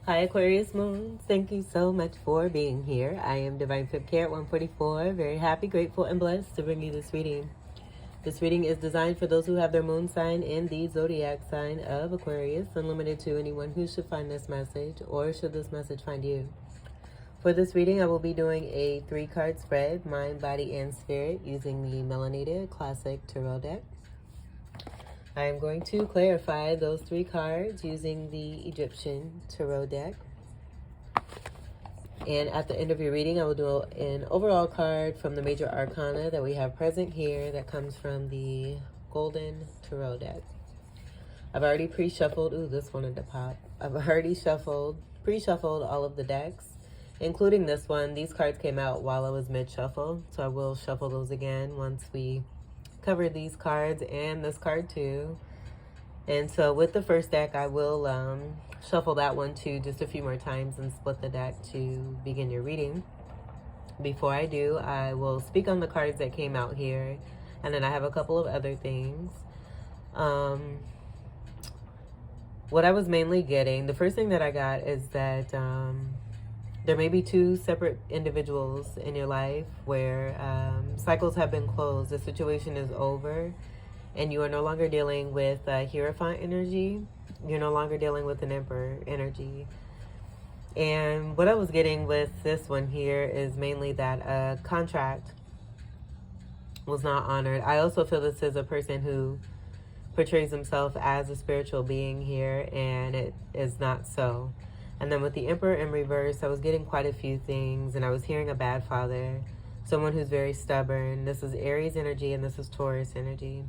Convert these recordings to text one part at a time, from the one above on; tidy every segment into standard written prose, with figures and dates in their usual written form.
Hi Aquarius Moon, thank you so much for being here. I am Divine Fifth Care at 144, very happy, grateful, and blessed to bring you this reading. This reading is designed for those who have their moon sign in the zodiac sign of Aquarius, unlimited to anyone who should find this message or should this message find you. For this reading, I will be doing a 3-card spread, mind, body, and spirit, using the Melanated Classic Tarot deck. I am going to clarify those 3 cards using the Egyptian Tarot deck. And at the end of your reading, I will do an overall card from the major arcana that we have present here that comes from the Golden Tarot deck. I've already pre-shuffled. Ooh, this wanted to pop. I've already pre-shuffled all of the decks, including this one. These cards came out while I was mid-shuffle, so I will shuffle those again once we cover these cards and this card too. And so with the first deck, I will shuffle that one too just a few more times and split the deck to begin your reading. Before I do, I will speak on the cards that came out here, and then I have a couple of other things. What I was mainly getting, the first thing that I got is that there may be 2 separate individuals in your life where cycles have been closed, the situation is over, and you are no longer dealing with Hierophant energy. You're no longer dealing with an Emperor energy. And what I was getting with this one here is mainly that a contract was not honored. I also feel this is a person who portrays himself as a spiritual being here, and it is not so. And then with the Emperor in reverse, I was getting quite a few things, and I was hearing a bad father, someone who's very stubborn. This is Aries energy, and this is Taurus energy.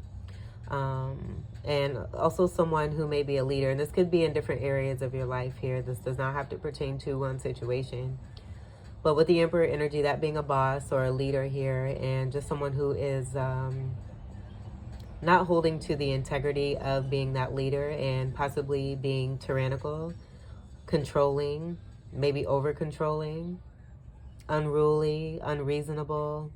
And also someone who may be a leader, and this could be in different areas of your life here. This does not have to pertain to one situation. But with the Emperor energy, that being a boss or a leader here, and just someone who is not holding to the integrity of being that leader, and possibly being tyrannical, controlling, maybe over-controlling, unruly, unreasonable,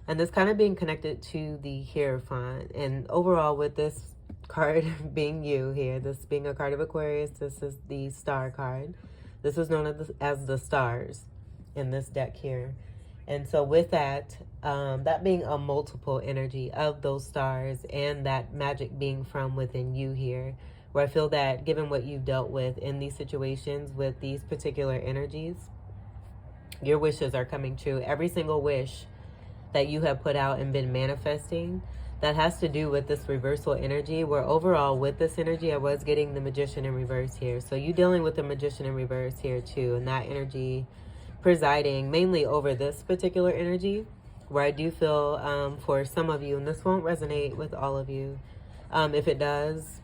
and this kind of being connected to the Hierophant. And overall, with this card being you here, this being a card of Aquarius, this is the star card. This is known as the stars in this deck here. And so with that, that being a multiple energy of those stars, and that magic being from within you here, where I feel that given what you've dealt with in these situations with these particular energies, your wishes are coming true. Every single wish that you have put out and been manifesting, that has to do with this reversal energy, where overall with this energy, I was getting the Magician in reverse here. So you dealing with the Magician in reverse here too, and that energy presiding mainly over this particular energy, where I do feel for some of you, and this won't resonate with all of you, if it does,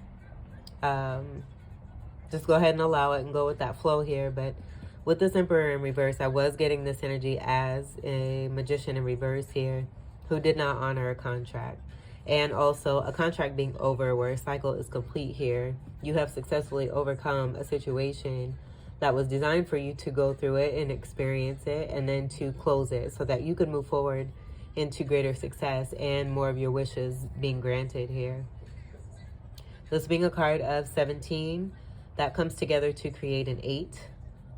just go ahead and allow it and go with that flow here. But with this Emperor in reverse, I was getting this energy as a Magician in reverse here, who did not honor a contract. And also a contract being over, where a cycle is complete here. You have successfully overcome a situation that was designed for you to go through it and experience it, and then to close it so that you could move forward into greater success and more of your wishes being granted here. This being a card of 17, that comes together to create an 8,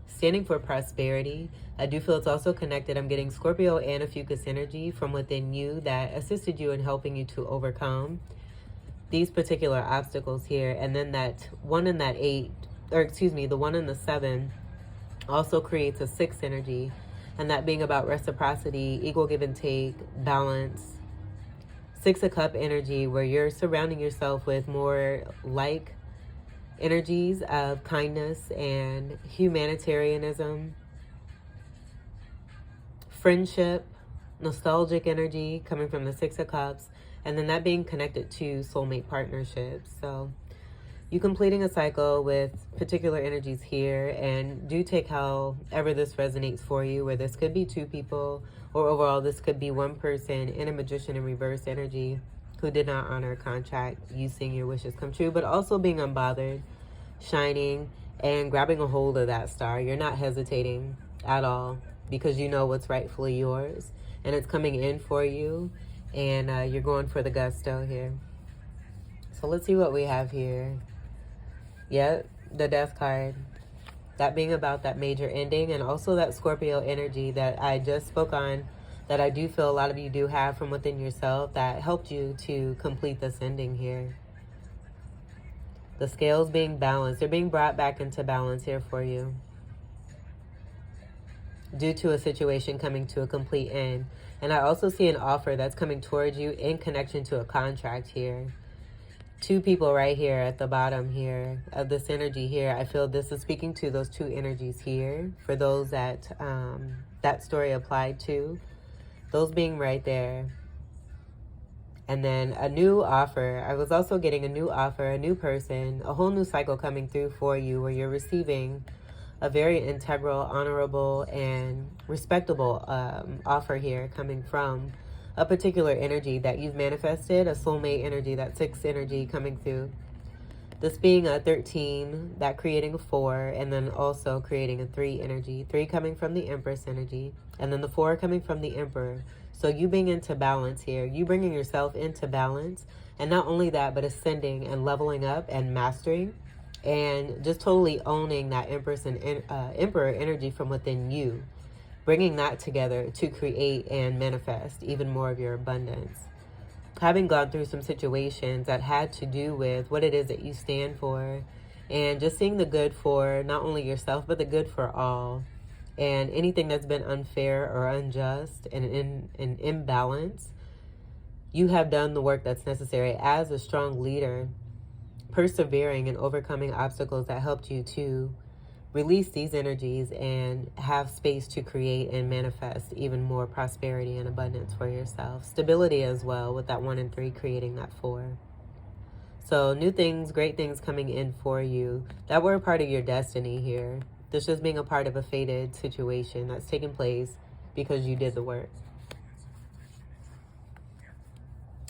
standing for prosperity. I do feel it's also connected. I'm getting Scorpio and Ophiuchus energy from within you that assisted you in helping you to overcome these particular obstacles here. And then that 1 and that 8, or excuse me, the 1 and the 7 also creates a 6 energy. And that being about reciprocity, equal give and take, balance. 6 of Cup energy, where you're surrounding yourself with more like energies of kindness and humanitarianism, friendship, nostalgic energy coming from the 6 of Cups, and then that being connected to soulmate partnerships. So you completing a cycle with particular energies here, and do take however this resonates for you, where this could be 2 people, or overall this could be 1 person in a Magician in reverse energy who did not honor a contract. You seeing your wishes come true, but also being unbothered, shining, and grabbing a hold of that star. You're not hesitating at all, because you know what's rightfully yours, and it's coming in for you, and you're going for the gusto here. So let's see what we have here. Yep, the Death card. That being about that major ending, and also that Scorpio energy that I just spoke on, that I do feel a lot of you do have from within yourself that helped you to complete this ending here. The scales being balanced. They're being brought back into balance here for you, due to a situation coming to a complete end. And I also see an offer that's coming towards you in connection to a contract here. Two people right here at the bottom here of this energy here. I feel this is speaking to those two energies here. For those that that story applied to. Those being right there. And then a new offer. I was also getting a new offer, a new person, a whole new cycle coming through for you, where you're receiving a very integral, honorable, and respectable offer here coming from a particular energy that you've manifested, a soulmate energy, that 6 energy coming through. This being a 13, that creating a 4, and then also creating a 3 energy. 3 coming from the Empress energy, and then the 4 coming from the Emperor. So you being into balance here, you bringing yourself into balance, and not only that, but ascending and leveling up and mastering, and just totally owning that Empress and Emperor energy from within you, bringing that together to create and manifest even more of your abundance. Having gone through some situations that had to do with what it is that you stand for, and just seeing the good for not only yourself, but the good for all. And anything that's been unfair or unjust and in an imbalance, you have done the work that's necessary as a strong leader, persevering and overcoming obstacles that helped you to release these energies and have space to create and manifest even more prosperity and abundance for yourself. Stability as well, with that 1 and 3 creating that 4. So new things, great things coming in for you that were a part of your destiny here. This just being a part of a fated situation that's taking place because you did the work.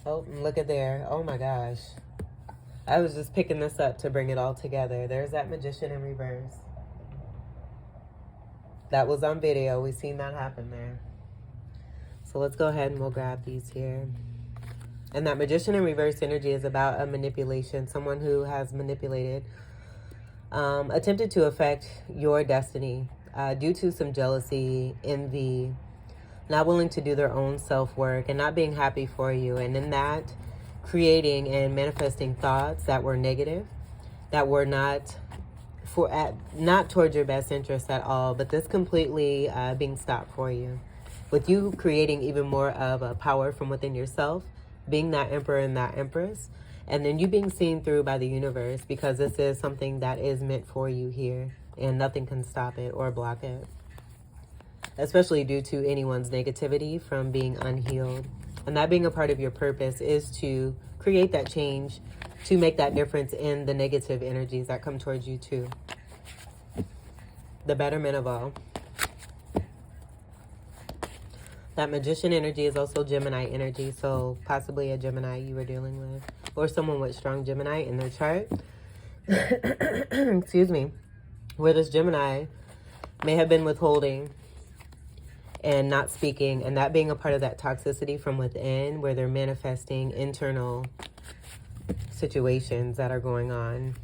Oh, look at there. Oh my gosh. I was just picking this up to bring it all together. There's that Magician in reverse. That was on video. We've seen that happen there. So let's go ahead and we'll grab these here. And that Magician in reverse energy is about a manipulation. Someone who has manipulated, attempted to affect your destiny due to some jealousy, envy, not willing to do their own self-work, and not being happy for you. And in that, creating and manifesting thoughts that were negative, that were not towards your best interest at all, but this completely being stopped for you. With you creating even more of a power from within yourself, being that Emperor and that Empress, and then you being seen through by the universe, because this is something that is meant for you here, and nothing can stop it or block it. Especially due to anyone's negativity from being unhealed. And that being a part of your purpose is to create that change, to make that difference in the negative energies that come towards you too. The betterment of all. That Magician energy is also Gemini energy, so possibly a Gemini you were dealing with, or someone with strong Gemini in their chart. Excuse me. Where this Gemini may have been withholding and not speaking, and that being a part of that toxicity from within, where they're manifesting internal situations that are going on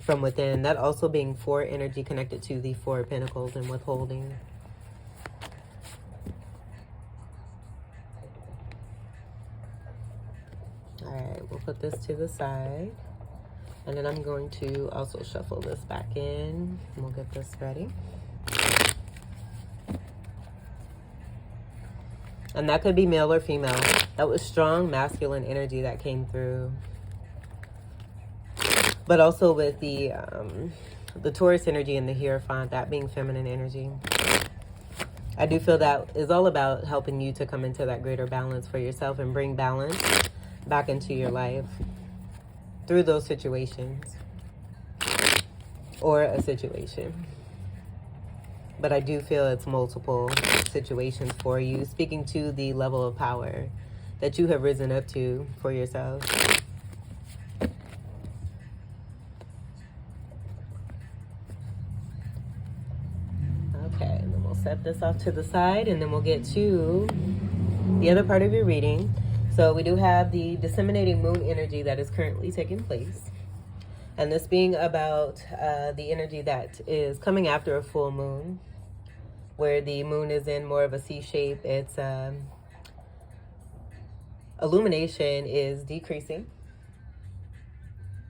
from within. That also being 4 energy connected to the 4 of Pentacles and withholding. All right, we'll put this to the side, and then I'm going to also shuffle this back in, and we'll get this ready. And that could be male or female. That was strong masculine energy that came through. But also with the Taurus energy and the Hierophant, that being feminine energy. I do feel that is all about helping you to come into that greater balance for yourself and bring balance back into your life through those situations or a situation. But I do feel it's multiple situations for you, speaking to the level of power that you have risen up to for yourself. Okay, and then we'll set this off to the side, and then we'll get to the other part of your reading. So we do have the disseminating moon energy that is currently taking place. And this being about the energy that is coming after a full moon, where the moon is in more of a C shape. Its illumination is decreasing,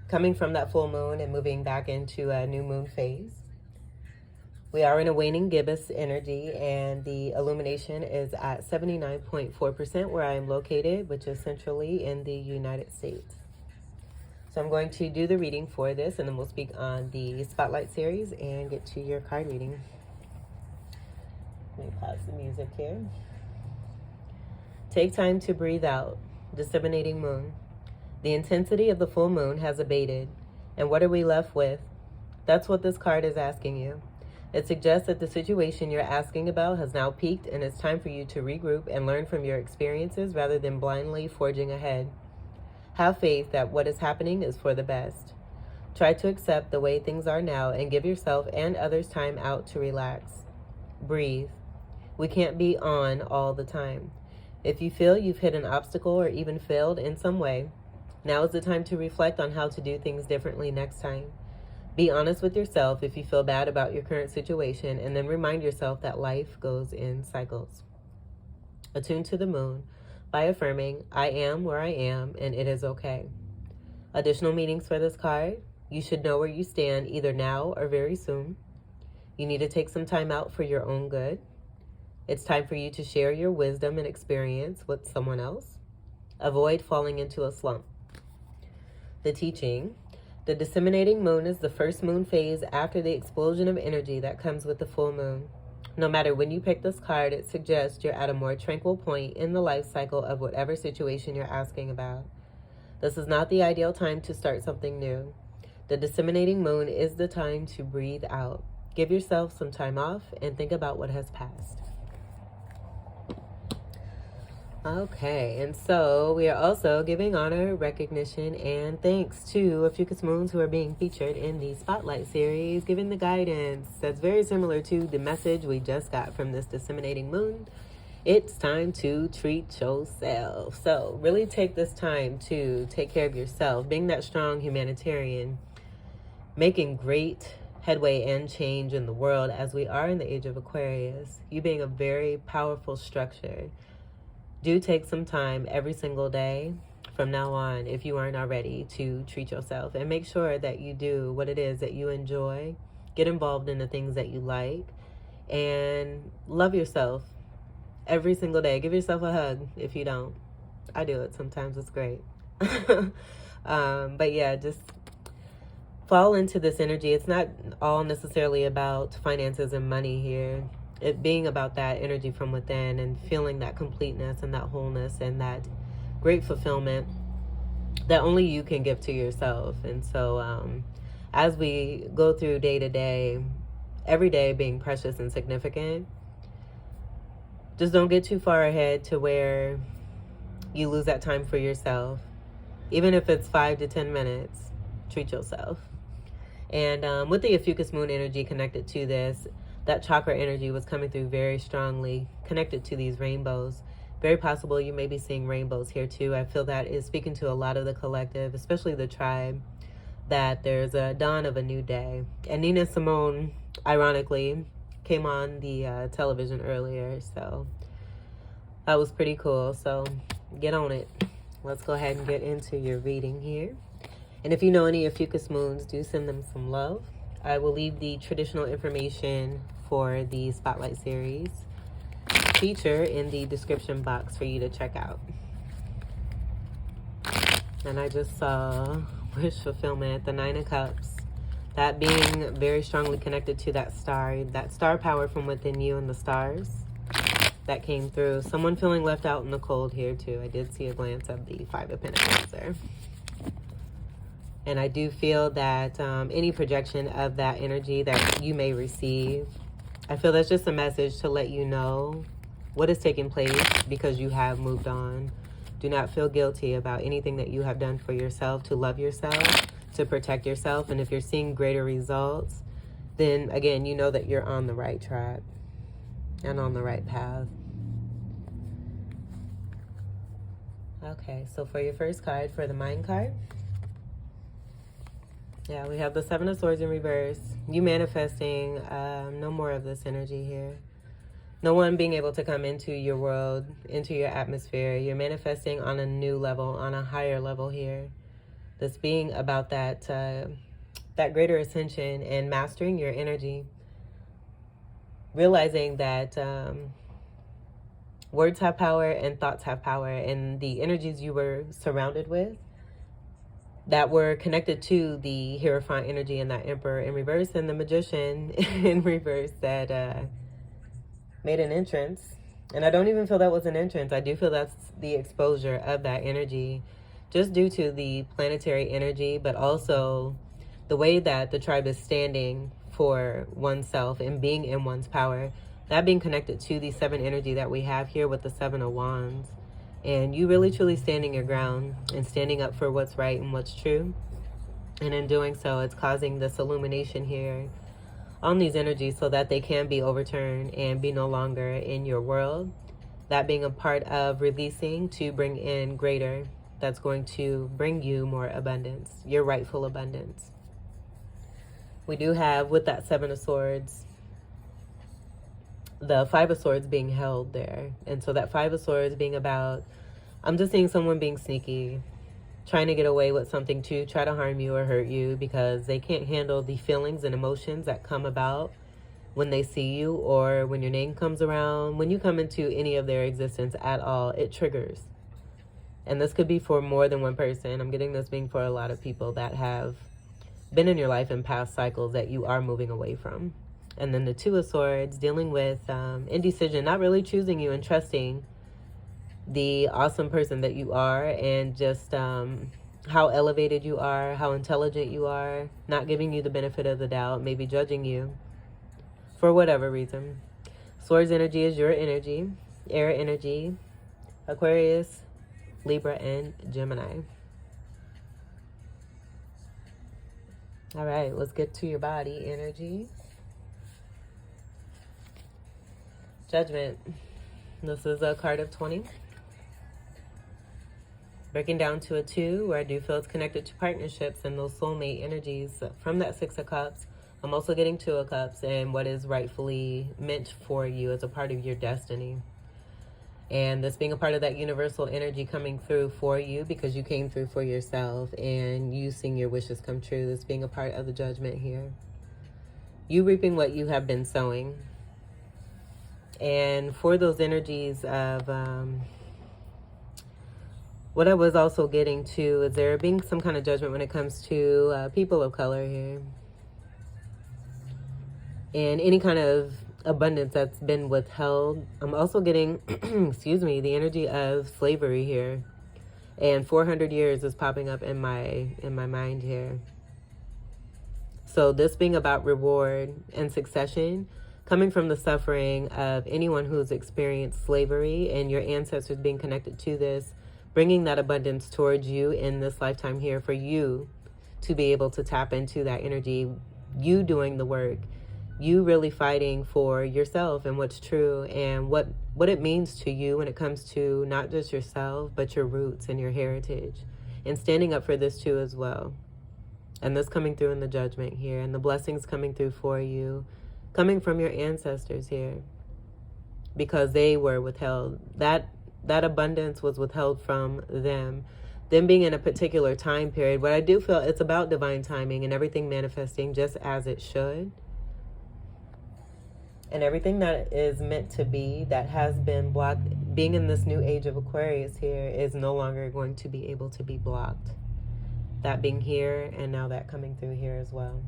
coming from that full moon and moving back into a new moon phase. We are in a waning gibbous energy, and the illumination is at 79.4% where I am located, which is centrally in the United States. So I'm going to do the reading for this, and then we'll speak on the Spotlight series and get to your card reading. Let me pause the music here. Take time to breathe out. Disseminating moon. The intensity of the full moon has abated, and what are we left with? That's what this card is asking you. It suggests that the situation you're asking about has now peaked, and it's time for you to regroup and learn from your experiences rather than blindly forging ahead. Have faith that what is happening is for the best. Try to accept the way things are now and give yourself and others time out to relax. Breathe. We can't be on all the time. If you feel you've hit an obstacle or even failed in some way, now is the time to reflect on how to do things differently next time. Be honest with yourself if you feel bad about your current situation, and then remind yourself that life goes in cycles. Attune to the moon by affirming, I am where I am and it is okay. Additional meanings for this card. You should know where you stand either now or very soon. You need to take some time out for your own good. It's time for you to share your wisdom and experience with someone else. Avoid falling into a slump. The teaching. The disseminating moon is the first moon phase after the explosion of energy that comes with the full moon. No matter when you pick this card, it suggests you're at a more tranquil point in the life cycle of whatever situation you're asking about. This is not the ideal time to start something new. The disseminating moon is the time to breathe out. Give yourself some time off and think about what has passed. Okay, and so we are also giving honor, recognition, and thanks to Ophiuchus Moons who are being featured in the Spotlight series, giving the guidance that's very similar to the message we just got from this disseminating moon. It's time to treat yourself. So really take this time to take care of yourself, being that strong humanitarian, making great headway and change in the world as we are in the age of Aquarius. You being a very powerful structure. Do take some time every single day from now on, if you aren't already, to treat yourself and make sure that you do what it is that you enjoy. Get involved in the things that you like and love yourself every single day. Give yourself a hug if you don't. I do it sometimes. It's great. But yeah, just fall into this energy. It's not all necessarily about finances and money here. It being about that energy from within and feeling that completeness and that wholeness and that great fulfillment that only you can give to yourself. And so as we go through day to day, every day being precious and significant, just don't get too far ahead to where you lose that time for yourself. Even if it's 5 to 10 minutes, treat yourself. And with the Ophiuchus Moon energy connected to this, that chakra energy was coming through very strongly, connected to these rainbows. Very possible you may be seeing rainbows here too. I feel that is speaking to a lot of the collective, especially the tribe, that there's a dawn of a new day. And Nina Simone, ironically, came on the television earlier, so that was pretty cool. So get on it. Let's go ahead and get into your reading here. And if you know any Ophiuchus Moons, do send them some love. I will leave the traditional information for the Spotlight series feature in the description box for you to check out. And I just saw wish fulfillment, the 9 of Cups. That being very strongly connected to that star power from within you and the stars that came through. Someone feeling left out in the cold here too. I did see a glance of the 5 of Pentacles there. And I do feel that any projection of that energy that you may receive, I feel that's just a message to let you know what is taking place because you have moved on. Do not feel guilty about anything that you have done for yourself, to love yourself, to protect yourself. And if you're seeing greater results, then again, you know that you're on the right track and on the right path. Okay, so for your first card, for the Mind card, Yeah, we have the Seven of Swords in reverse. You manifesting no more of this energy here. No one being able to come into your world, into your atmosphere. You're manifesting on a new level, on a higher level here. This being about that greater ascension and mastering your energy. Realizing that words have power and thoughts have power, and the energies you were surrounded with that were connected to the Hierophant energy and that Emperor in reverse and the Magician in reverse that made an entrance. And I don't even feel that was an entrance. I do feel that's the exposure of that energy just due to the planetary energy, but also the way that the tribe is standing for oneself and being in one's power. That being connected to the 7 energy that we have here with the 7 of Wands. And you really truly standing your ground and standing up for what's right and what's true. And in doing so, it's causing this illumination here on these energies so that they can be overturned and be no longer in your world. That being a part of releasing to bring in greater, that's going to bring you more abundance, your rightful abundance. We do have, with that 7 of Swords, the 5 of Swords being held there. And so that 5 of Swords being about, I'm just seeing someone being sneaky, trying to get away with something to try to harm you or hurt you because they can't handle the feelings and emotions that come about when they see you or when your name comes around. When you come into any of their existence at all, it triggers. And this could be for more than one person. I'm getting this being for a lot of people that have been in your life in past cycles that you are moving away from. And then the 2 of Swords, dealing with indecision, not really choosing you and trusting the awesome person that you are, and just how elevated you are, how intelligent you are, not giving you the benefit of the doubt, maybe judging you for whatever reason. Swords energy is your energy, air energy, Aquarius, Libra, and Gemini. All right, let's get to your body energy. Judgment. This is a card of 20. Breaking down to a 2, where I do feel it's connected to partnerships and those soulmate energies. From that 6 of Cups, I'm also getting 2 of Cups and what is rightfully meant for you as a part of your destiny. And this being a part of that universal energy coming through for you because you came through for yourself and you seeing your wishes come true. This being a part of the judgment here. You reaping what you have been sowing. And for those energies of what I was also getting to is there being some kind of judgment when it comes to people of color here. And any kind of abundance that's been withheld. I'm also getting, excuse me, the energy of slavery here. And 400 years is popping up in my mind here. So this being about reward and succession, coming from the suffering of anyone who's experienced slavery and your ancestors being connected to this, bringing that abundance towards you in this lifetime here for you to be able to tap into that energy, you doing the work, you really fighting for yourself and what's true and what it means to you when it comes to not just yourself, but your roots and your heritage, and standing up for this too as well. And this coming through in the judgment here, and the blessings coming through for you, coming from your ancestors here, because they were withheld. That abundance was withheld from them being in a particular time period. But I do feel it's about divine timing and everything manifesting just as it should. And everything that is meant to be, that has been blocked, being in this new age of Aquarius here, is no longer going to be able to be blocked. That being here, and now that coming through here as well.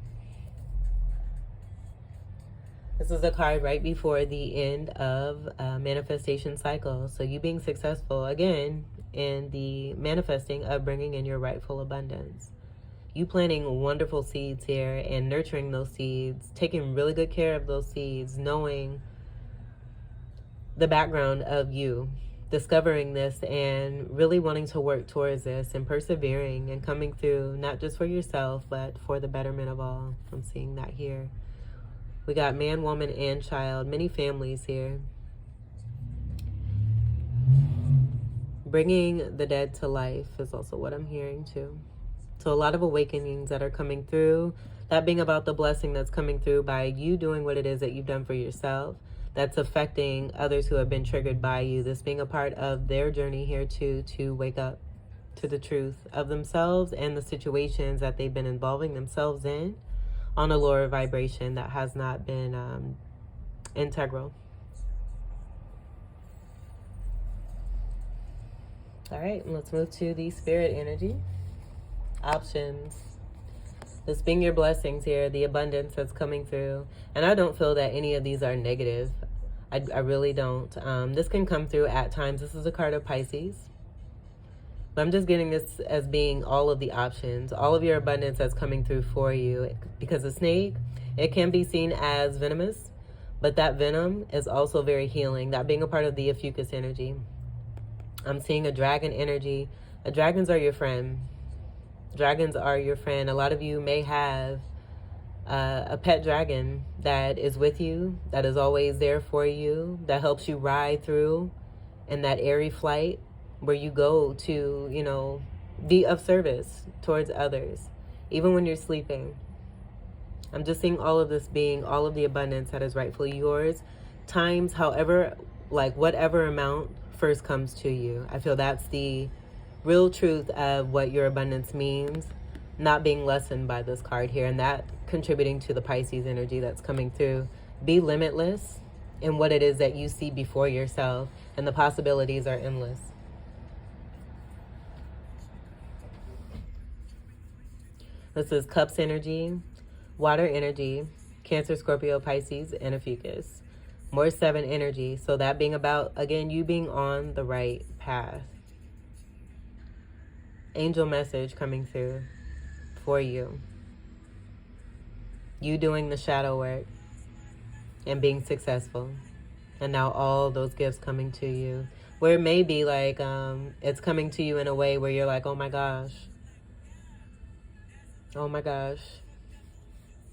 This is a card right before the end of a manifestation cycle. So you being successful, again, in the manifesting of bringing in your rightful abundance. You planting wonderful seeds here and nurturing those seeds, taking really good care of those seeds, knowing the background of you, discovering this and really wanting to work towards this and persevering and coming through, not just for yourself, but for the betterment of all. I'm seeing that here. We got man, woman, and child, many families here. Bringing the dead to life is also what I'm hearing too. So a lot of awakenings that are coming through, that being about the blessing that's coming through by you doing what it is that you've done for yourself, that's affecting others who have been triggered by you. This being a part of their journey here too, to wake up to the truth of themselves and the situations that they've been involving themselves in on a lower vibration that has not been integral. All right, let's move to the spirit energy. Options. This being your blessings here, the abundance that's coming through. And I don't feel that any of these are negative. I really don't. This can come through at times. This is a card of Pisces. But I'm just getting this as being all of the options, all of your abundance that's coming through for you. Because the snake, it can be seen as venomous, but that venom is also very healing. That being a part of the Ophiuchus energy. I'm seeing a dragon energy. Dragons are your friend. Dragons are your friend. A lot of you may have a pet dragon that is with you, that is always there for you, that helps you ride through in that airy flight where you go to, you know, be of service towards others, even when you're sleeping. I'm just seeing all of this being all of the abundance that is rightfully yours, times however, like whatever amount first comes to you. I feel that's the real truth of what your abundance means, not being lessened by this card here, and that contributing to the Pisces energy that's coming through. Be limitless in what it is that you see before yourself, and the possibilities are endless. This is Cups energy, water energy, Cancer, Scorpio, Pisces, and Ophiuchus. More 7 energy. So that being about, again, you being on the right path. Angel message coming through for you. You doing the shadow work and being successful. And now all those gifts coming to you. Where it may be like, it's coming to you in a way where you're like, oh my gosh. Oh my gosh.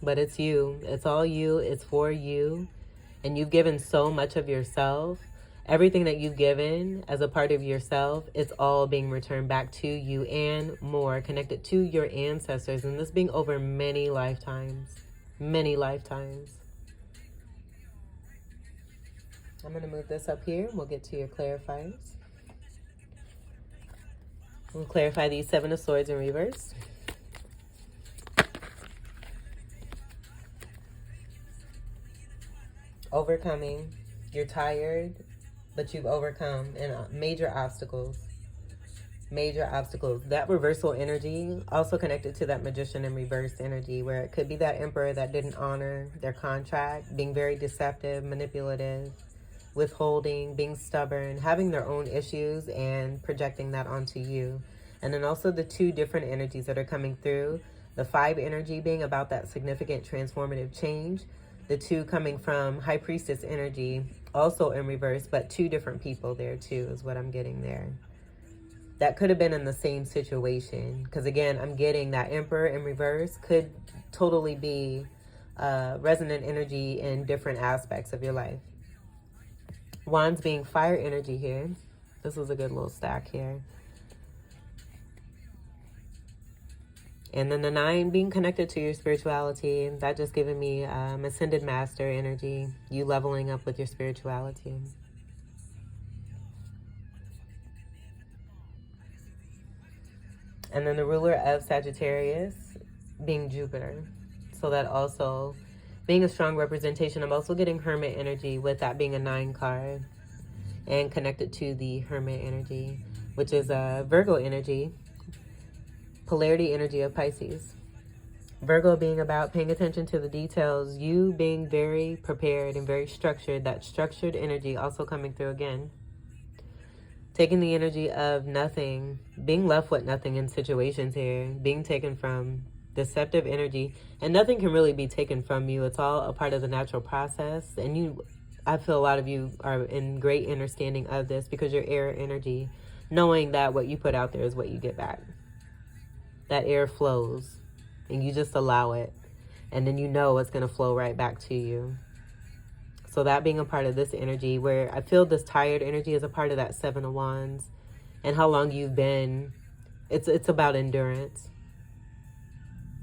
But it's you. It's all you. It's for you. And you've given so much of yourself. Everything that you've given as a part of yourself, it's all being returned back to you and more, connected to your ancestors. And this being over many lifetimes. Many lifetimes. I'm going to move this up here. We'll get to your clarifiers. We'll clarify these 7 of Swords in reverse. Overcoming. You're tired, but you've overcome and major obstacles. Major obstacles. That reversal energy also connected to that Magician in reverse energy, where it could be that Emperor that didn't honor their contract, being very deceptive, manipulative, withholding, being stubborn, having their own issues and projecting that onto you. And then also the 2 different energies that are coming through. The 5 energy being about that significant transformative change. The 2 coming from High Priestess energy, also in reverse, but 2 different people there too is what I'm getting there. That could have been in the same situation. Because again, I'm getting that Emperor in reverse could totally be resonant energy in different aspects of your life. Wands being fire energy here. This was a good little stack here. And then the 9 being connected to your spirituality. That just giving me ascended master energy. You leveling up with your spirituality. And then the ruler of Sagittarius being Jupiter. So that also being a strong representation. I'm also getting Hermit energy with that being a 9 card. And connected to the Hermit energy, which is a Virgo energy. Polarity energy of Pisces. Virgo being about paying attention to the details, you being very prepared and very structured, that structured energy also coming through again. Taking the energy of nothing, being left with nothing in situations here, being taken from deceptive energy, and nothing can really be taken from you. It's all a part of the natural process, and I feel a lot of you are in great understanding of this because you're air energy, knowing that what you put out there is what you get back. That air flows and you just allow it, and then you know it's going to flow right back to you. So that being a part of this energy, where I feel this tired energy is a part of that 7 of Wands and how long you've been, it's about endurance.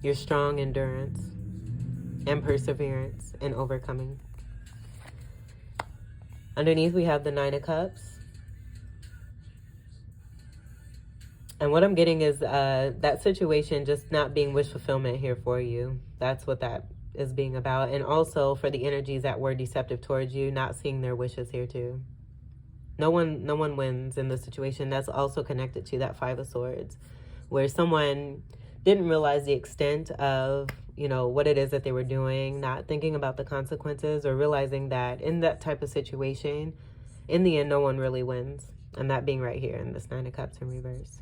your strong endurance and perseverance in overcoming. Underneath, we have the Nine of Cups. And what I'm getting is that situation just not being wish fulfillment here for you. That's what that is being about. And also for the energies that were deceptive towards you, not seeing their wishes here too. No one wins in this situation. That's also connected to that Five of Swords, where someone didn't realize the extent of, you know, what it is that they were doing, not thinking about the consequences, or realizing that in that type of situation, in the end, no one really wins. And that being right here in this Nine of Cups in reverse.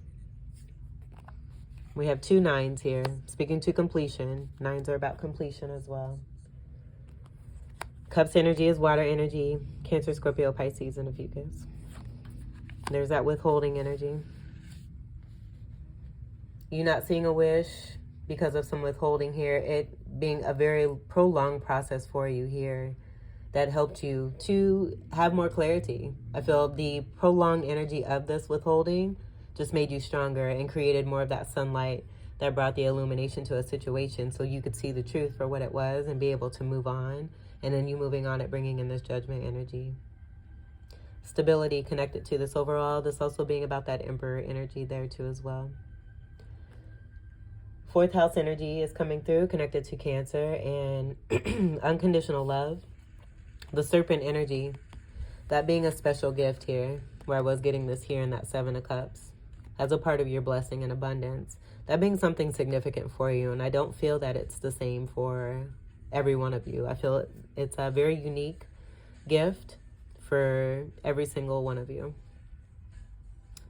We have two nines here, speaking to completion. Nines are about completion as well. Cups energy is water energy. Cancer, Scorpio, Pisces, and Ophiuchus. There's that withholding energy. You not seeing a wish because of some withholding here. It being a very prolonged process for you here that helped you to have more clarity. I feel the prolonged energy of this withholding just made you stronger and created more of that sunlight that brought the illumination to a situation so you could see the truth for what it was and be able to move on. And then you moving on it, bringing in this judgment energy. Stability connected to this overall. This also being about that Emperor energy there too as well. Fourth house energy is coming through, connected to Cancer and unconditional love. The Serpent energy, that being a special gift here, where I was getting this here in that Seven of Cups, as a part of your blessing and abundance. That being something significant for you, and I don't feel that it's the same for every one of you. I feel it's a very unique gift for every single one of you.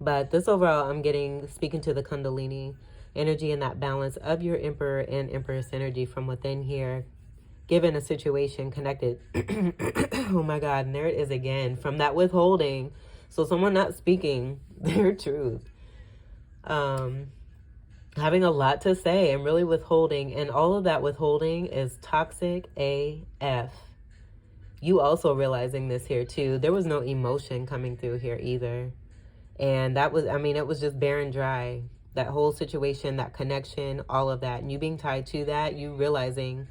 But this overall, I'm getting, speaking to the Kundalini energy and that balance of your Emperor and Empress energy from within here, given a situation connected. Oh my God, and there it is again, from that withholding. So someone not speaking their truth. Having a lot to say and really withholding, and all of that withholding is toxic AF. You also realizing this here too. There was no emotion coming through here either. And that was, I mean, it was just barren dry. That whole situation, that connection, all of that. And you being tied to that, you realizing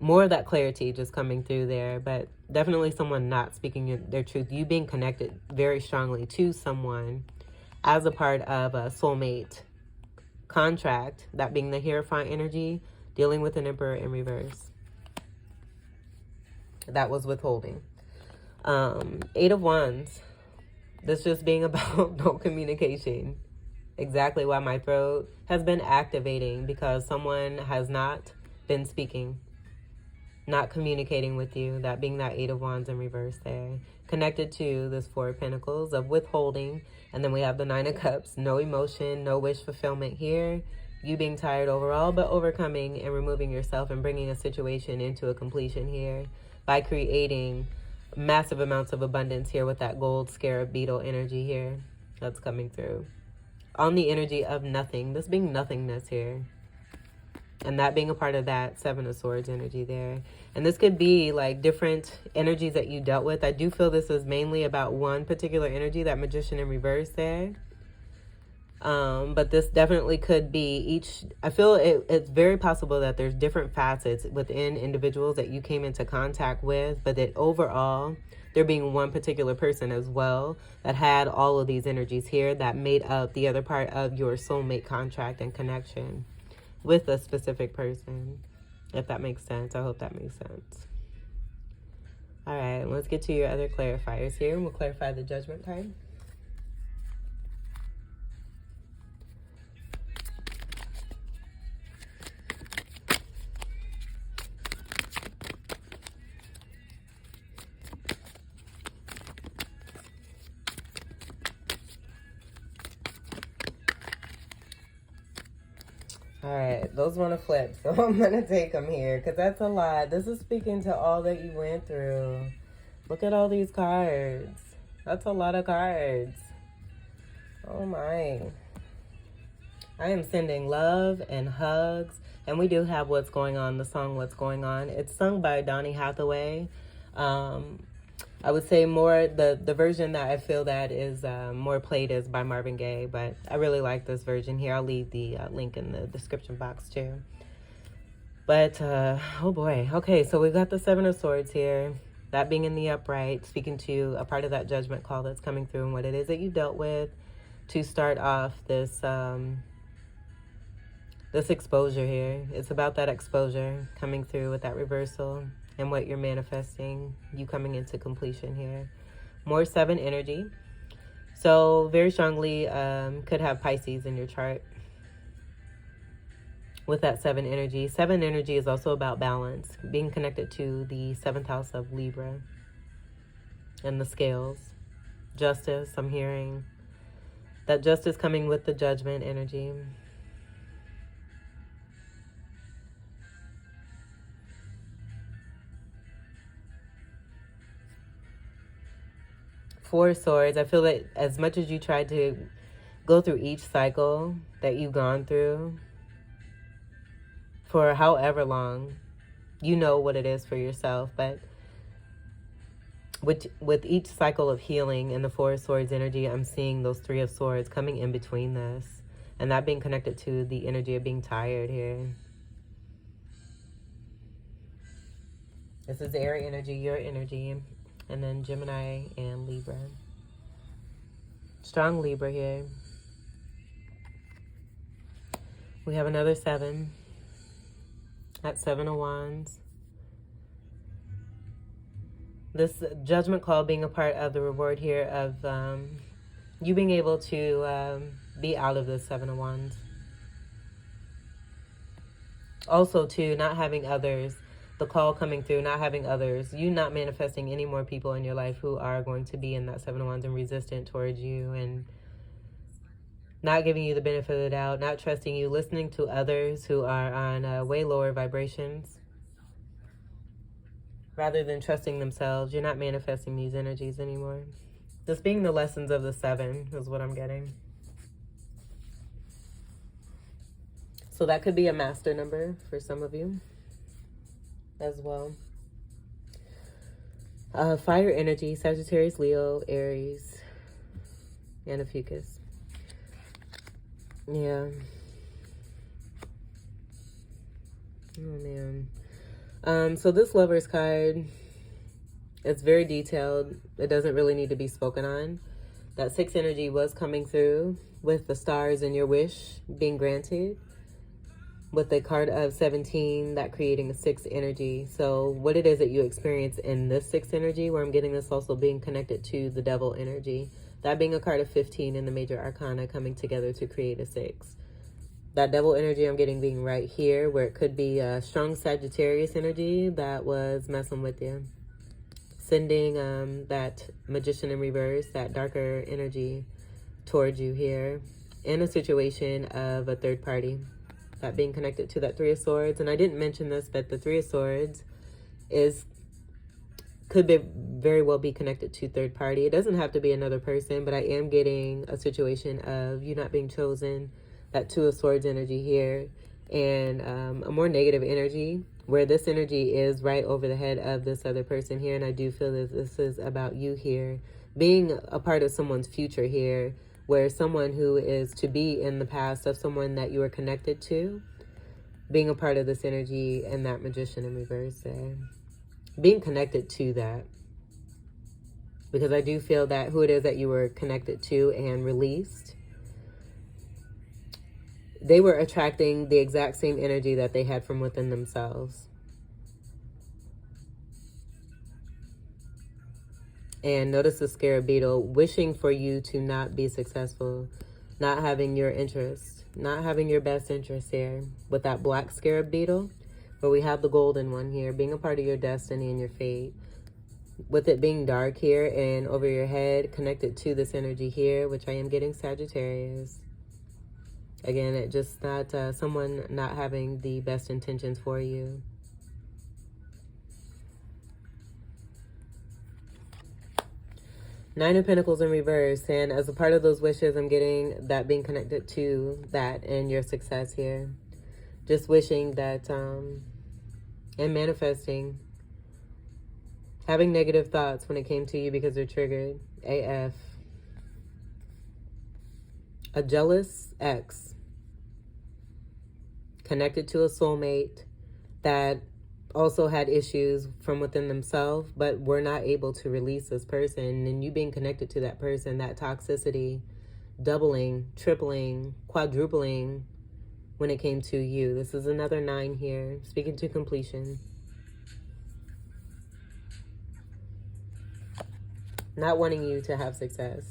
more of that clarity just coming through there. But definitely someone not speaking their truth. You being connected very strongly to someone as a part of a soulmate contract, that being the Hierophant energy, dealing with an Emperor in reverse. That was withholding. Eight of Wands. This just being about no communication. Exactly why my throat has been activating, because someone has not been speaking, not communicating with you. That being that Eight of Wands in reverse there. Connected to this Four of Pentacles of withholding. And then we have the Nine of Cups. No emotion, no wish fulfillment here. You being tired overall, but overcoming and removing yourself and bringing a situation into a completion here by creating massive amounts of abundance here with that gold scarab beetle energy here that's coming through. On the energy of nothing. This being nothingness here. And that being a part of that Seven of Swords energy there. And this could be like different energies that you dealt with. I do feel this is mainly about one particular energy, that Magician in reverse there. But this definitely could be each. I feel it's very possible that there's different facets within individuals that you came into contact with, but that overall there being one particular person as well that had all of these energies here that made up the other part of your soulmate contract and connection with a specific person, if that makes sense. I hope that makes sense. All right, let's get to your other clarifiers here, and we'll clarify the Judgment card. All right, those want to flip, so I'm going to take them here because that's a lot. This is speaking to all that you went through. Look at all these cards. That's a lot of cards. Oh, my. I am sending love and hugs, and we do have What's Going On, the song What's Going On. It's sung by Donny Hathaway. I would say more the version that I feel that is more played is by Marvin Gaye, but I really like this version here. I'll leave the link in the description box too. But oh boy, okay, so we've got the Seven of Swords here, that being in the upright, speaking to a part of that judgment call that's coming through and what it is that you dealt with to start off this this exposure here. It's about that exposure coming through with that reversal and what you're manifesting, you coming into completion here. More 7 energy. So very strongly could have Pisces in your chart with that 7 energy. 7 energy is also about balance, being connected to the 7th house of Libra and the scales. Justice, I'm hearing that justice coming with the judgment energy. Four of Swords. I feel that as much as you tried to go through each cycle that you've gone through for however long, you know what it is for yourself. But with each cycle of healing and the Four of Swords energy, I'm seeing those Three of Swords coming in between this. And that being connected to the energy of being tired here. This is air energy, your energy. And then Gemini and Libra. Strong Libra here. We have another 7. At 7 of Wands. This judgment call being a part of the reward here of you being able to be out of this 7 of Wands. Also, too, not having others. The call coming through, not having others, you not manifesting any more people in your life who are going to be in that 7 of Wands and resistant towards you and not giving you the benefit of the doubt, not trusting you, listening to others who are on way lower vibrations rather than trusting themselves. You're not manifesting these energies anymore. This being the lessons of the 7 is what I'm getting. So that could be a master number for some of you as well. Fire energy, Sagittarius, Leo, Aries, and Ophiuchus. Yeah. Oh, man. So this Lover's card, it's very detailed. It doesn't really need to be spoken on. That 6 energy was coming through with the stars and your wish being granted. With the card of 17, that creating a 6 energy. So what it is that you experience in this 6 energy, where I'm getting this also being connected to the devil energy. That being a card of 15 in the major arcana coming together to create a 6. That devil energy I'm getting being right here, where it could be a strong Sagittarius energy that was messing with you. Sending that magician in reverse, that darker energy towards you here. In a situation of a third party. That being connected to that 3 of Swords. And I didn't mention this, but the 3 of Swords could very well be connected to third party. It doesn't have to be another person, but I am getting a situation of you not being chosen. That 2 of Swords energy here. And a more negative energy, where this energy is right over the head of this other person here. And I do feel that this is about you here. Being a part of someone's future here. Where someone who is to be in the past of someone that you are connected to, being a part of this energy and that magician in reverse there. Being connected to that. Because I do feel that who it is that you were connected to and released, they were attracting the exact same energy that they had from within themselves. And notice the scarab beetle wishing for you to not be successful, not having your interest, not having your best interest here. With that black scarab beetle, where we have the golden one here, being a part of your destiny and your fate. With it being dark here and over your head, connected to this energy here, which I am getting Sagittarius. Again, it just not someone not having the best intentions for you. Nine of Pentacles in reverse, and as a part of those wishes, I'm getting that being connected to that and your success here. Just wishing that, and manifesting Having negative thoughts when it came to you because they're triggered. AF. A jealous ex. Connected to a soulmate that also had issues from within themselves, but were not able to release this person. And you being connected to that person, that toxicity doubling, tripling, quadrupling when it came to you. This is another 9 here, speaking to completion. Not wanting you to have success.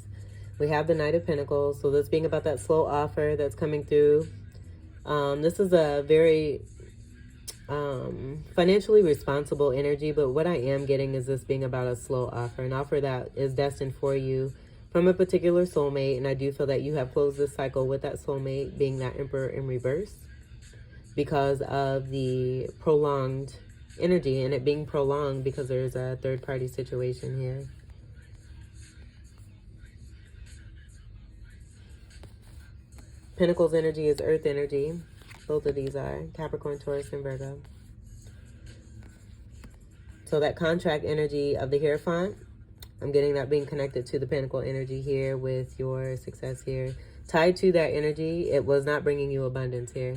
We have the Knight of Pentacles, so this being about that slow offer that's coming through. This is a very financially responsible energy, but what I am getting is this being about a slow offer, an offer that is destined for you from a particular soulmate, and I do feel that you have closed this cycle with that soulmate being that Emperor in reverse because of the prolonged energy, and it being prolonged because there's a third-party situation here. Pentacles energy is earth energy. Both of these are Capricorn, Taurus, and Virgo. So that contract energy of the Hierophant, I'm getting that being connected to the Pentacle energy here with your success here. Tied to that energy, it was not bringing you abundance here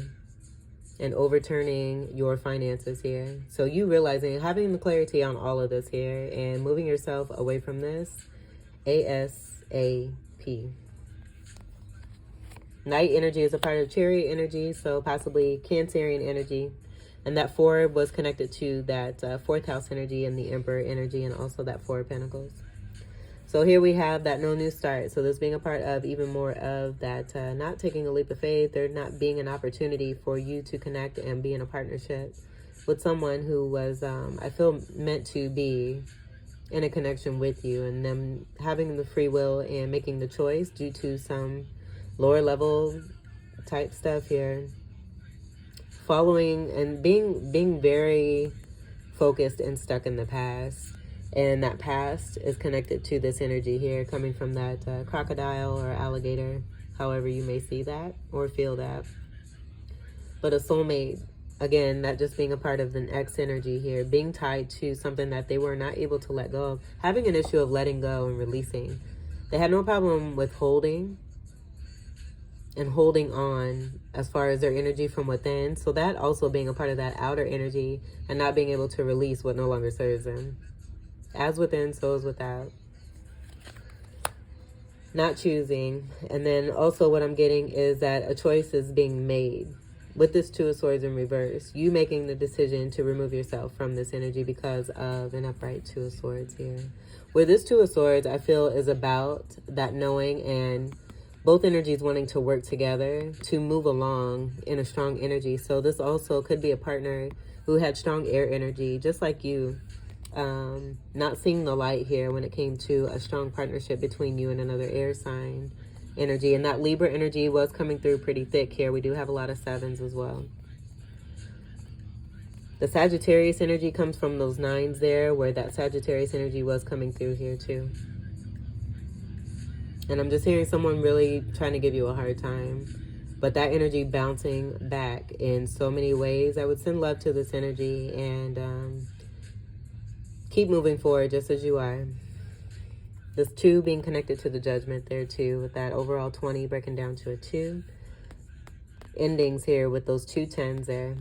and overturning your finances here. So you realizing, having the clarity on all of this here and moving yourself away from this ASAP. Night energy is a part of Chariot energy, so possibly Cancerian energy. And that 4 was connected to that 4th house energy and the Emperor energy, and also that 4 of Pentacles. So here we have that no new start. So this being a part of even more of that not taking a leap of faith, there not being an opportunity for you to connect and be in a partnership with someone who was, I feel, meant to be in a connection with you, and them having the free will and making the choice due to some lower level type stuff here. Following and being very focused and stuck in the past. And that past is connected to this energy here, coming from that crocodile or alligator, however you may see that or feel that. But a soulmate, again, that just being a part of an ex energy here, being tied to something that they were not able to let go of, having an issue of letting go and releasing. They had no problem with holding and holding on as far as their energy from within. So that also being a part of that outer energy and not being able to release what no longer serves them. As within, so is without. Not choosing. And then also what I'm getting is that a choice is being made. With this 2 of Swords in reverse, you making the decision to remove yourself from this energy because of an upright 2 of Swords here. Where this 2 of Swords, I feel, is about that knowing and both energies wanting to work together to move along in a strong energy. So this also could be a partner who had strong air energy, just like you. Not seeing the light here when it came to a strong partnership between you and another air sign energy. And that Libra energy was coming through pretty thick here. We do have a lot of 7s as well. The Sagittarius energy comes from those 9s there, where that Sagittarius energy was coming through here too. And I'm just hearing someone really trying to give you a hard time. But that energy bouncing back in so many ways. I would send love to this energy and keep moving forward just as you are. This 2 being connected to the Judgment there too, with that overall 20 breaking down to a 2. Endings here with those 2 10s there.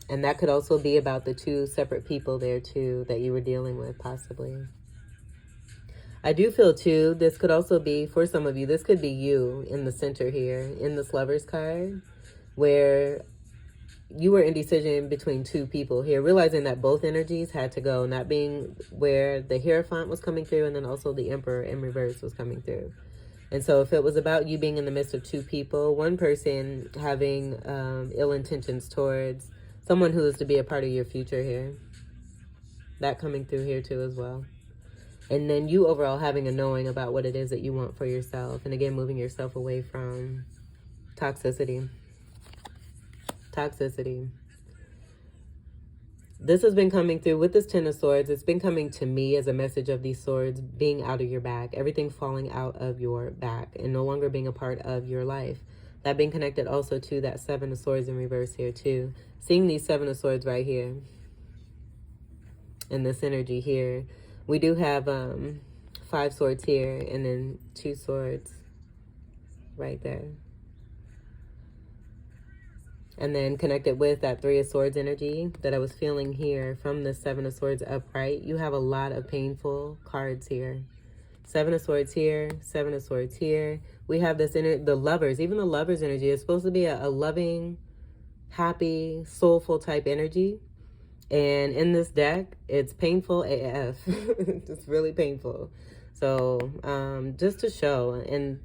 And that could also be about the 2 separate people there too that you were dealing with possibly. I do feel too, this could also be, for some of you, this could be you in the center here, in this Lover's card, where you were indecision between 2 people here, realizing that both energies had to go, and that being where the Hierophant was coming through, and then also the Emperor in reverse was coming through. And so if it was about you being in the midst of 2 people, one person having ill intentions towards someone who is to be a part of your future here, that coming through here too as well. And then you overall having a knowing about what it is that you want for yourself. And again, moving yourself away from toxicity. Toxicity. This has been coming through with this 10 of Swords. It's been coming to me as a message of these swords being out of your back. Everything falling out of your back and no longer being a part of your life. That being connected also to that 7 of Swords in reverse here too. Seeing these 7 of Swords right here. in this energy here. We do have 5 swords here, and then 2 swords right there. And then connected with that 3 of Swords energy that I was feeling here from the 7 of Swords upright, you have a lot of painful cards here. 7 of Swords here, 7 of Swords here. We have this the lovers, even the lovers energy is supposed to be a loving, happy, soulful type energy. And in this deck, it's painful AF. It's really painful. So just to show, and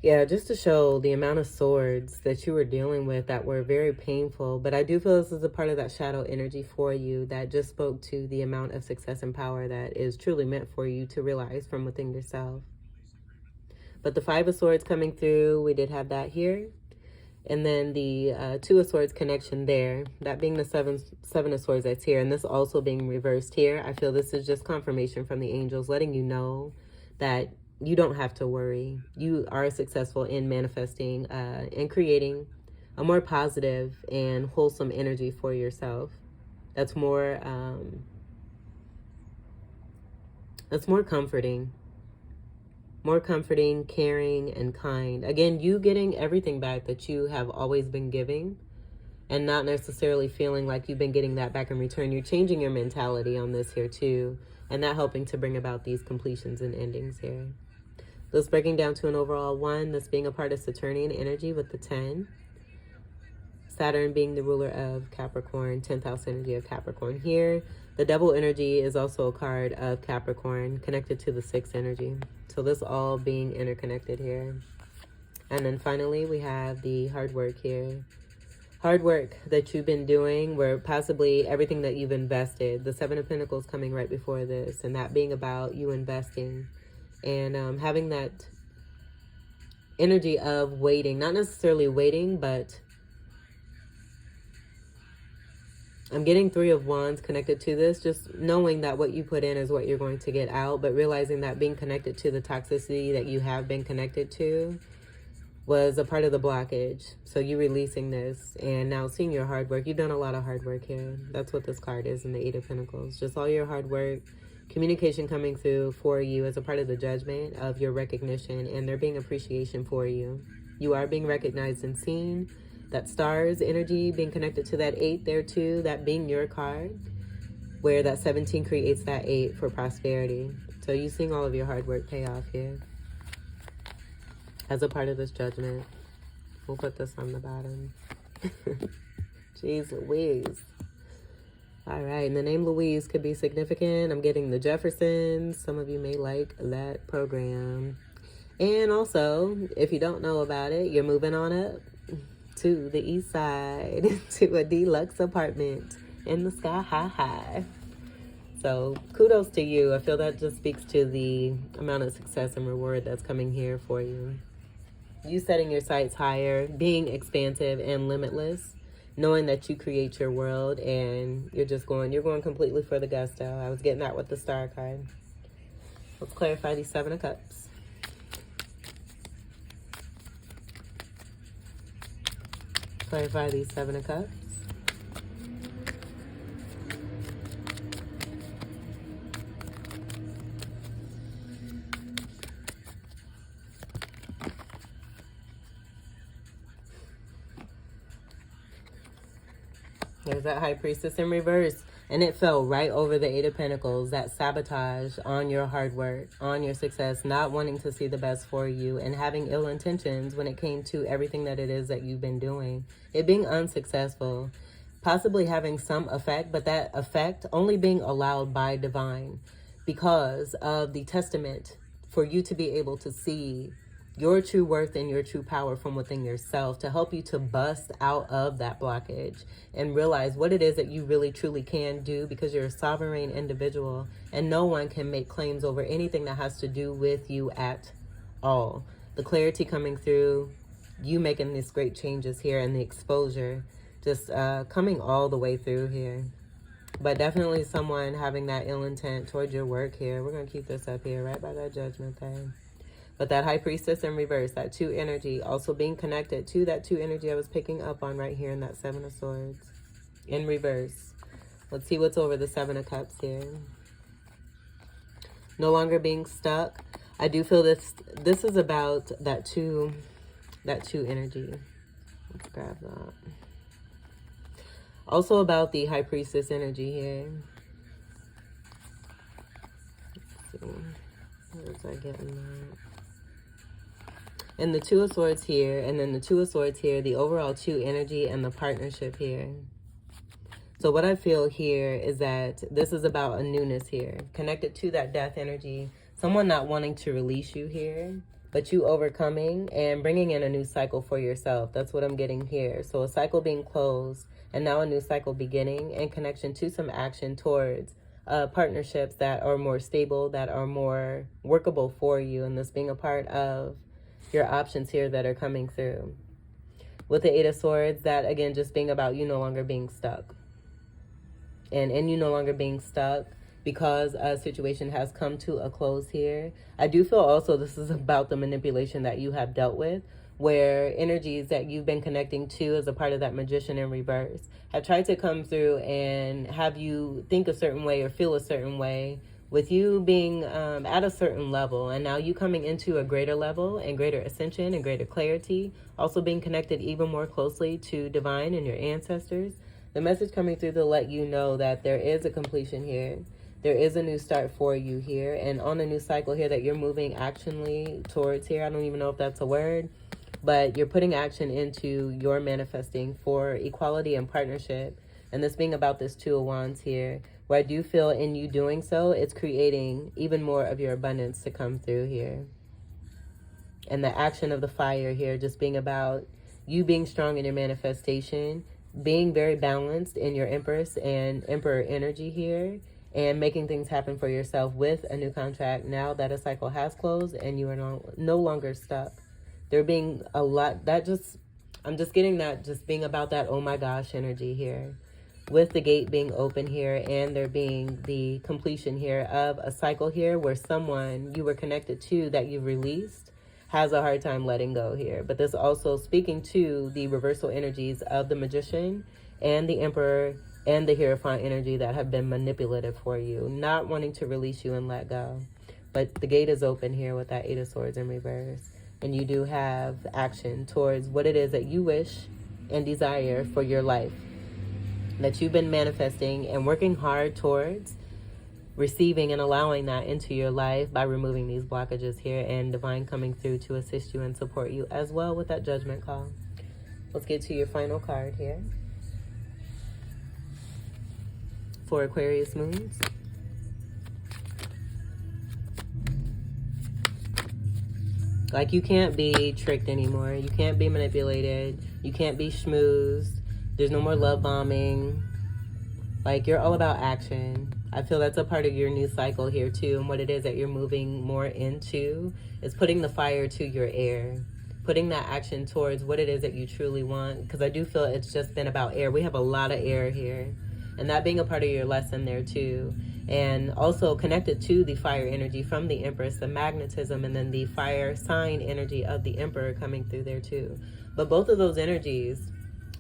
yeah, just to show the amount of swords that you were dealing with that were very painful. But I do feel this is a part of that shadow energy for you that just spoke to the amount of success and power that is truly meant for you to realize from within yourself. But the 5 of Swords coming through, we did have that here. And then the 2 of Swords connection there, that being the 7 of Swords that's here. And this also being reversed here. I feel this is just confirmation from the angels letting you know that you don't have to worry. You are successful in manifesting and creating a more positive and wholesome energy for yourself. That's more comforting. More comforting, caring, and kind. Again, you getting everything back that you have always been giving and not necessarily feeling like you've been getting that back in return. You're changing your mentality on this here too, and that helping to bring about these completions and endings here. This breaking down to an overall 1, this being a part of Saturnian energy with the 10. Saturn being the ruler of Capricorn, 10th house energy of Capricorn here. The double energy is also a card of Capricorn connected to the 6th energy. So this all being interconnected here. And then finally, we have the hard work here. Hard work that you've been doing, where possibly everything that you've invested. The 7 of Pentacles coming right before this, and that being about you investing. And having that energy of waiting. Not necessarily waiting, but I'm getting 3 of Wands connected to this, just knowing that what you put in is what you're going to get out, but realizing that being connected to the toxicity that you have been connected to was a part of the blockage. So you releasing this and now seeing your hard work. You've done a lot of hard work here. That's what this card is in the 8 of Pentacles. Just all your hard work, communication coming through for you as a part of the judgment of your recognition, and there being appreciation for you. You are being recognized and seen. That stars energy being connected to that 8 there too, that being your card, where that 17 creates that 8 for prosperity. So you seeing all of your hard work pay off here as a part of this judgment. We'll put this on the bottom. Jeez Louise. All right, and the name Louise could be significant. I'm getting the Jeffersons. Some of you may like that program. And also, if you don't know about it, you're moving on up to the east side, to a deluxe apartment in the sky high. So kudos to you. I feel that just speaks to the amount of success and reward that's coming here for you. You setting your sights higher, being expansive and limitless, knowing that you create your world, and you're going completely for the gusto. I was getting that with the star card. Let's clarify these 7 of Cups. Clarify these 7 of Cups. There's that High Priestess in reverse. And it fell right over the 8 of Pentacles, that sabotage on your hard work, on your success, not wanting to see the best for you, and having ill intentions when it came to everything that it is that you've been doing. It being unsuccessful, possibly having some effect, but that effect only being allowed by divine because of the testament for you to be able to see your true worth and your true power from within yourself, to help you to bust out of that blockage and realize what it is that you really truly can do, because you're a sovereign individual and no one can make claims over anything that has to do with you at all. The clarity coming through, you making these great changes here, and the exposure just coming all the way through here. But definitely someone having that ill intent towards your work here. We're going to keep this up here right by that judgment thing. But that High Priestess in reverse, that 2 energy, also being connected to that 2 energy I was picking up on right here in that 7 of Swords in reverse. Let's see what's over the Seven of Cups here. No longer being stuck. I do feel this is about that two energy. Let's grab that. Also about the High Priestess energy here. Let's see. Where was I getting that? And the Two of Swords here, and then the Two of Swords here, the overall two energy and the partnership here. So what I feel here is that this is about a newness here, connected to that death energy. Someone not wanting to release you here, but you overcoming and bringing in a new cycle for yourself. That's what I'm getting here. So a cycle being closed and now a new cycle beginning, in connection to some action towards partnerships that are more stable, that are more workable for you. And this being a part of your options here that are coming through. With the Eight of Swords, that again, just being about you no longer being stuck. And in you no longer being stuck because a situation has come to a close here. I do feel also this is about the manipulation that you have dealt with, where energies that you've been connecting to as a part of that Magician in reverse have tried to come through and have you think a certain way or feel a certain way, with you being at a certain level, and now you coming into a greater level and greater ascension and greater clarity, also being connected even more closely to divine and your ancestors. The message coming through to let you know that there is a completion here. There is a new start for you here, and on a new cycle here that you're moving actionally towards here. I don't even know if that's a word, but you're putting action into your manifesting for equality and partnership. And this being about this Two of Wands here, where I do feel in you doing so, it's creating even more of your abundance to come through here. And the action of the fire here just being about you being strong in your manifestation, being very balanced in your Empress and Emperor energy here, and making things happen for yourself with a new contract now that a cycle has closed and you are no longer stuck. There being a lot I'm just getting that just being about that oh my gosh energy here, with the gate being open here and there being the completion here of a cycle here where someone you were connected to that you've released has a hard time letting go here. But this also speaking to the reversal energies of the Magician and the Emperor and the Hierophant energy that have been manipulative for you, not wanting to release you and let go. But the gate is open here with that Eight of Swords in reverse. And you do have action towards what it is that you wish and desire for your life, that you've been manifesting and working hard towards receiving and allowing that into your life by removing these blockages here, and divine coming through to assist you and support you as well with that judgment call. Let's get to your final card here for Aquarius moons. Like, you can't be tricked anymore. You can't be manipulated. You can't be schmoozed. There's no more love bombing. Like, you're all about action. I feel that's a part of your new cycle here too. And what it is that you're moving more into is putting the fire to your air. Putting that action towards what it is that you truly want. Because I do feel it's just been about air. We have a lot of air here. And that being a part of your lesson there too. And also connected to the fire energy from the Empress, the magnetism, and then the fire sign energy of the Emperor coming through there too. But both of those energies,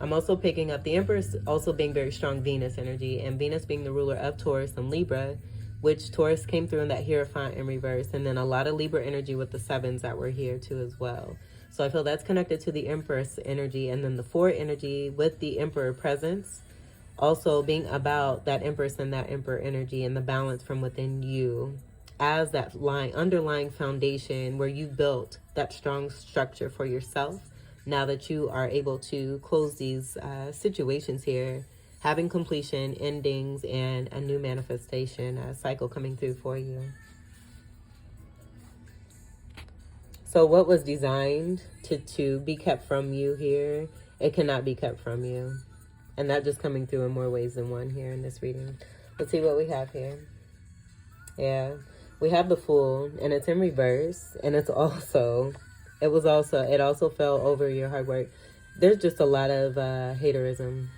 I'm also picking up the Empress also being very strong Venus energy, and Venus being the ruler of Taurus and Libra, which Taurus came through in that Hierophant in reverse, and then a lot of Libra energy with the sevens that were here too as well. So I feel that's connected to the Empress energy, and then the Four energy with the Emperor presence, also being about that Empress and that Emperor energy and the balance from within you as that underlying foundation where you built that strong structure for yourself. Now that you are able to close these situations here, having completion, endings, and a new manifestation, a cycle coming through for you. So what was designed to be kept from you here, it cannot be kept from you. And that just coming through in more ways than one here in this reading. Let's see what we have here. Yeah, we have the Fool, and it's in reverse, and it's also... It also fell over your hard work. There's just a lot of haterism.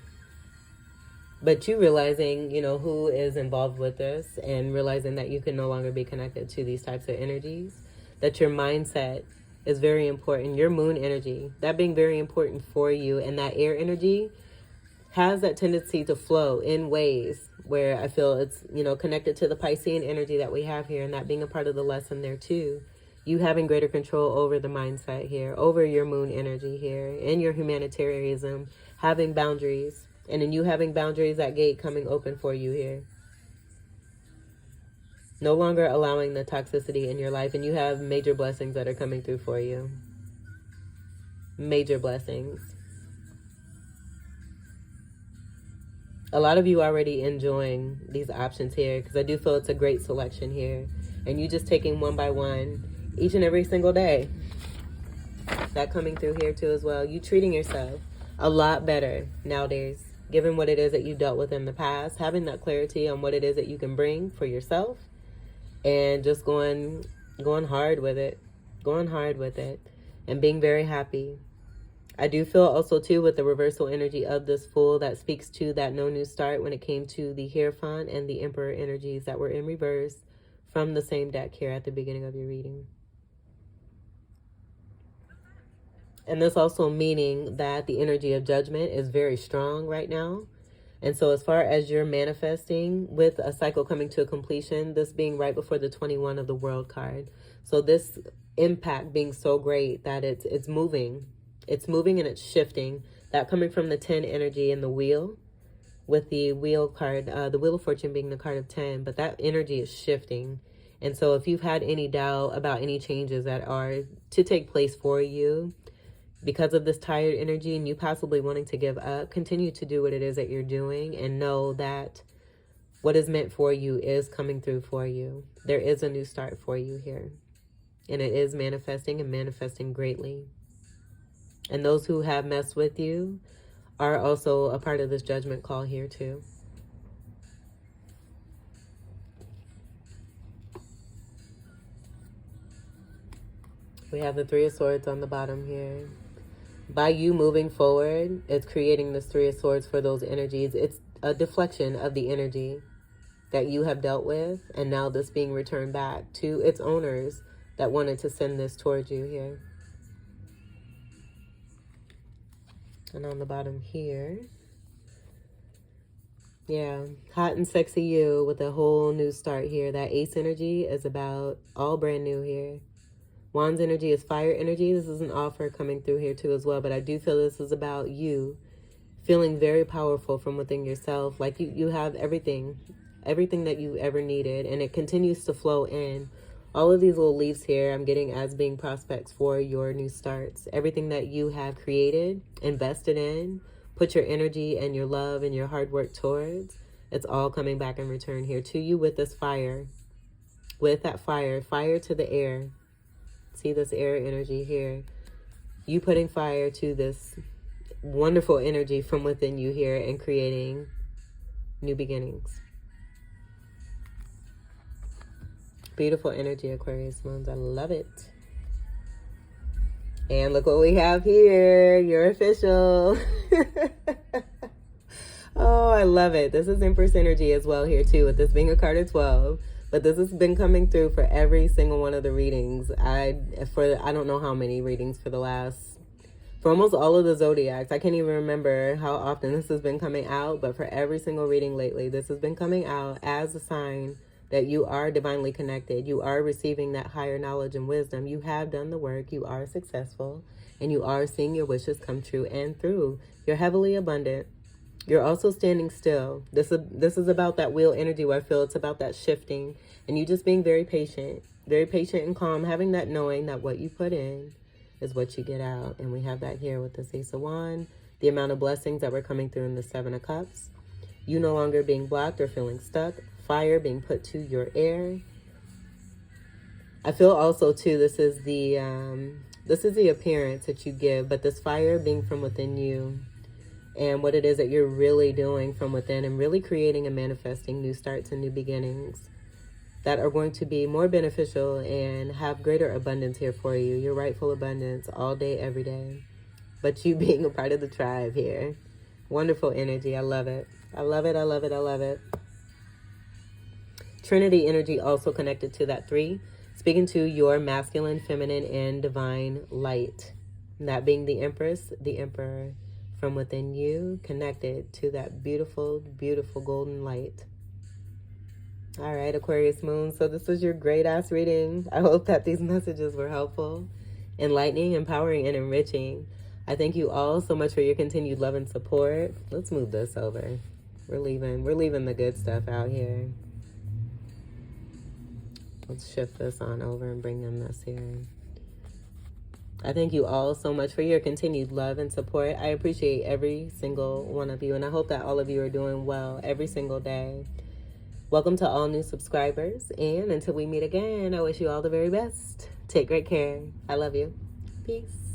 But you realizing, who is involved with this, and realizing that you can no longer be connected to these types of energies, that your mindset is very important. Your moon energy, that being very important for you, and that air energy, has that tendency to flow in ways where I feel it's, connected to the Piscean energy that we have here, and that being a part of the lesson there too. You having greater control over the mindset here, over your moon energy here, and your humanitarianism, having boundaries, and in you having boundaries, that gate coming open for you here. No longer allowing the toxicity in your life, and you have major blessings that are coming through for you. Major blessings. A lot of you already enjoying these options here, because I do feel it's a great selection here. And you just taking one by one each and every single day. That coming through here too as well. You treating yourself a lot better nowadays, given what it is that you dealt with in the past, having that clarity on what it is that you can bring for yourself, and just going hard with it, and being very happy. I do feel also too with the reversal energy of this Fool that speaks to that no new start when it came to the Hierophant and the Emperor energies that were in reverse from the same deck here at the beginning of your reading. And this also meaning that the energy of judgment is very strong right now. And so as far as you're manifesting with a cycle coming to a completion, this being right before the 21 of the World card. So this impact being so great that it's moving. It's moving and it's shifting. That coming from the 10 energy and the Wheel, with the Wheel card, the Wheel of Fortune being the card of 10. But that energy is shifting. And so if you've had any doubt about any changes that are to take place for you, because of this tired energy and you possibly wanting to give up, continue to do what it is that you're doing and know that what is meant for you is coming through for you. There is a new start for you here. And it is manifesting and manifesting greatly. And those who have messed with you are also a part of this judgment call here too. We have the Three of Swords on the bottom here. By you moving forward, it's creating this Three of Swords for those energies. It's a deflection of the energy that you have dealt with, and now this being returned back to its owners that wanted to send this towards you here. And on the bottom here, yeah, hot and sexy you with a whole new start here. That Ace energy is about all brand new here. Wands energy is fire energy. This is an offer coming through here too as well. But I do feel this is about you feeling very powerful from within yourself. Like you have everything that you ever needed. And it continues to flow in. All of these little leaves here I'm getting as being prospects for your new starts. Everything that you have created, invested in, put your energy and your love and your hard work towards. It's all coming back in return here to you with this fire. With that fire to the air. See this air energy here. You putting fire to this wonderful energy from within you here and creating new beginnings. Beautiful energy, Aquarius Moons. I love it. And look what we have here. You're official. Oh, I love it. This is Empress energy as well here too, with this being a card of 12. But this has been coming through for every single one of the readings. I don't know how many readings for almost all of the zodiacs. I can't even remember how often this has been coming out, but for every single reading lately, this has been coming out as a sign that you are divinely connected. You are receiving that higher knowledge and wisdom. You have done the work. You are successful, and you are seeing your wishes come true and through. You're heavily abundant. You're also standing still. This is about that wheel energy where I feel it's about that shifting and you just being very patient and calm, having that knowing that what you put in is what you get out. And we have that here with this Ace of Wands, the amount of blessings that were coming through in the Seven of Cups. You no longer being blocked or feeling stuck. Fire being put to your air. I feel also too, this is the appearance that you give, but this fire being from within you. And what it is that you're really doing from within and really creating and manifesting new starts and new beginnings that are going to be more beneficial and have greater abundance here for you. Your rightful abundance all day, every day. But you being a part of the tribe here. Wonderful energy. I love it. I love it. I love it. I love it. Trinity energy also connected to that 3. Speaking to your masculine, feminine, and divine light. And that being the Empress, the Emperor, from within you, connected to that beautiful, beautiful golden light. All right, Aquarius Moon. So this was your great ass reading. I hope that these messages were helpful, enlightening, empowering, and enriching. I thank you all so much for your continued love and support. Let's move this over. We're leaving the good stuff out here. Let's shift this on over and bring in this here. I thank you all so much for your continued love and support. I appreciate every single one of you, and I hope that all of you are doing well every single day. Welcome to all new subscribers, and until we meet again, I wish you all the very best. Take great care. I love you. Peace.